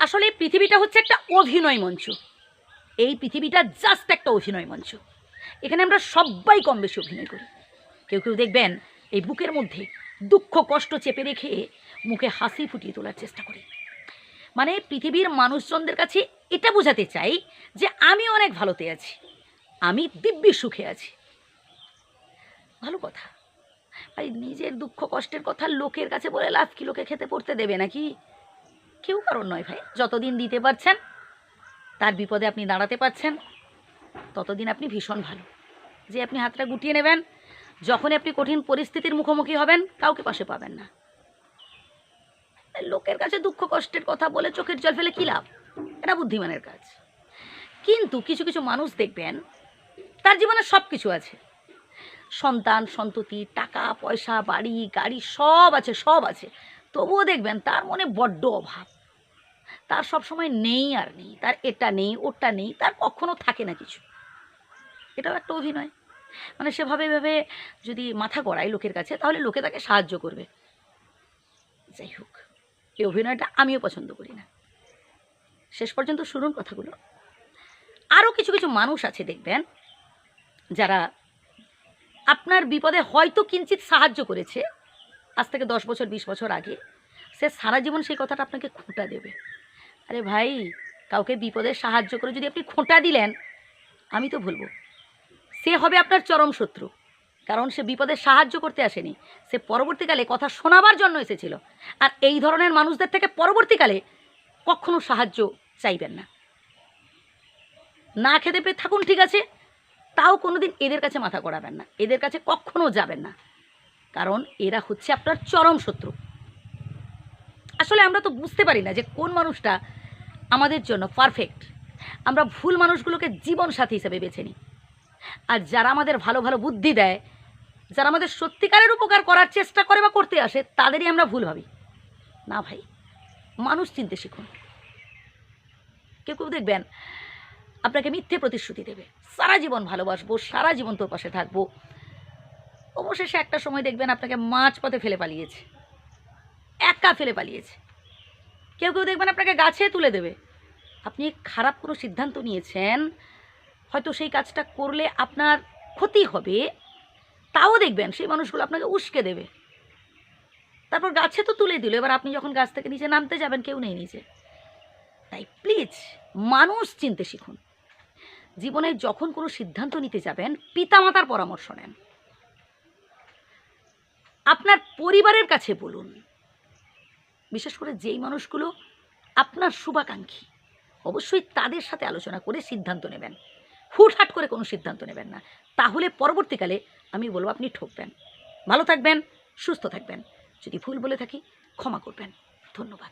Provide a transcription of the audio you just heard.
আসলে পৃথিবীটা হচ্ছে একটা অভিনয় মঞ্চ। এই পৃথিবীটা জাস্ট একটা অভিনয় মঞ্চ। এখানে আমরা সবাই কম বেশি অভিনয় করি। কেউ কেউ দেখবেন এই বুকের মধ্যে দুঃখ কষ্ট চেপে রেখে মুখে হাসি ফুটিয়ে তোলার চেষ্টা করি। মানে পৃথিবীর মানুষজনদের কাছে এটা বোঝাতে চাই যে আমি অনেক ভালোতে আছি, আমি দিব্যি সুখে আছি। ভালো কথা ভাই, নিজের দুঃখ কষ্টের কথা লোকের কাছে বলে লাভ কি? লোকে খেতে পড়তে দেবে নাকি? কেউ কারণ নয় ভাই। যতদিন দিতে পারছেন, তার বিপদে আপনি দাঁড়াতে পারছেন, ততদিন আপনি ভীষণ ভালো। যে আপনি হাতটা গুটিয়ে নেবেন, যখনই আপনি কঠিন পরিস্থিতির মুখোমুখি হবেন, কাউকে পাশে পাবেন না। লোকের কাছে দুঃখ কষ্টের কথা বলে চোখের জল ফেলে কী লাভ? এটা বুদ্ধিমানের কাজ। কিন্তু কিছু কিছু মানুষ দেখবেন তার জীবনে সব কিছু আছে, সন্তান সন্ততি, টাকা পয়সা, বাড়ি গাড়ি সব আছে, সব আছে, তবুও দেখবেন তার মনে বড্ড অভাব। তার সব সময় নেই আর নেই, তার এটা নেই ওটা নেই, তার কখনো থাকে না কিছু। এটাও একটা অভিনয়। মানে সেভাবে এভাবে যদি মাথা গড়ায় লোকের কাছে, তাহলে লোকে তাকে সাহায্য করবে। যাই হোক, এই অভিনয়টা আমিও পছন্দ করি না। শেষ পর্যন্ত শুনুন কথাগুলো। আরও কিছু কিছু মানুষ আছে দেখবেন, যারা আপনার বিপদে হয়তো কিঞ্চিত সাহায্য করেছে আজ থেকে 10 বছর 20 বছর আগে, সে সারা জীবন সেই কথাটা আপনাকে খোঁটা দেবে। আরে ভাই, কাউকে বিপদে সাহায্য করে যদি আপনি খোঁটা দিলেন, আমি তো বলবো সে হবে আপনার চরম শত্রু। কারণ সে বিপদে সাহায্য করতে আসেনি, সে পরবর্তীকালে কথা শোনাবার জন্য এসেছিল। আর এই ধরনের মানুষদের থেকে পরবর্তীকালে কখনো সাহায্য চাইবেন না। না খেতে পেয়ে থাকুন ঠিক আছে, তাও কোনোদিন এদের কাছে মাথা গড়াবেন না, এদের কাছে কখনো যাবেন না, কারণ এরা হচ্ছে আপনার চরম শত্রু। আসলে আমরা তো বুঝতে পারি না যে কোন মানুষটা আমাদের জন্য পারফেক্ট। আমরা ভুল মানুষগুলোকে জীবন সাথী হিসেবে বেছে নিই। আর যারা আমাদের ভালো ভালো বুদ্ধি দেয়, যারা আমাদের সত্যিকারের উপকার করার চেষ্টা করে বা করতে আসে, তাদেরই আমরা ভুল ভাবি। না ভাই, মানুষ চিনতে শিখুন। কেউ কেউ দেখবেন আপনাকে মিথ্যে প্রতিশ্রুতি দেবে, সারা জীবন ভালোবাসবো, সারা জীবন তোর পাশে থাকবো। অবশেষে একটা সময় দেখবেন আপনাকে মাঝপথে ফেলে পালিয়েছে, একা ফেলে পালিয়েছে। কেউ কেউ দেখবেন আপনাকে গাছে তুলে দেবে। আপনি খারাপ কোনো সিদ্ধান্ত নিয়েছেন, হয়তো সেই কাজটা করলে আপনার ক্ষতি হবে, তাও দেখবেন সেই মানুষগুলো আপনাকে উস্কে দেবে। তারপর গাছে তো তুলে দিল, এবার আপনি যখন গাছ থেকে নিচে নামতে যাবেন, কেউ নেই নিচে। তাই প্লিজ মানুষ চিনতে শিখুন। জীবনে যখন কোনো সিদ্ধান্ত নিতে যাবেন, পিতামাতার পরামর্শ নেন, আপনার পরিবারের কাছে বলুন। বিশেষ করে যেই মানুষগুলো আপনার শুভাকাঙ্ক্ষী, অবশ্যই তাদের সাথে আলোচনা করে সিদ্ধান্ত নেবেন। হুটহাট করে কোনো সিদ্ধান্ত নেবেন না, তাহলে পরবর্তীকালে আমি বলবো আপনি ঠকবেন। ভালো থাকবেন, সুস্থ থাকবেন। যদি ভুল বলে থাকি ক্ষমা করবেন। ধন্যবাদ।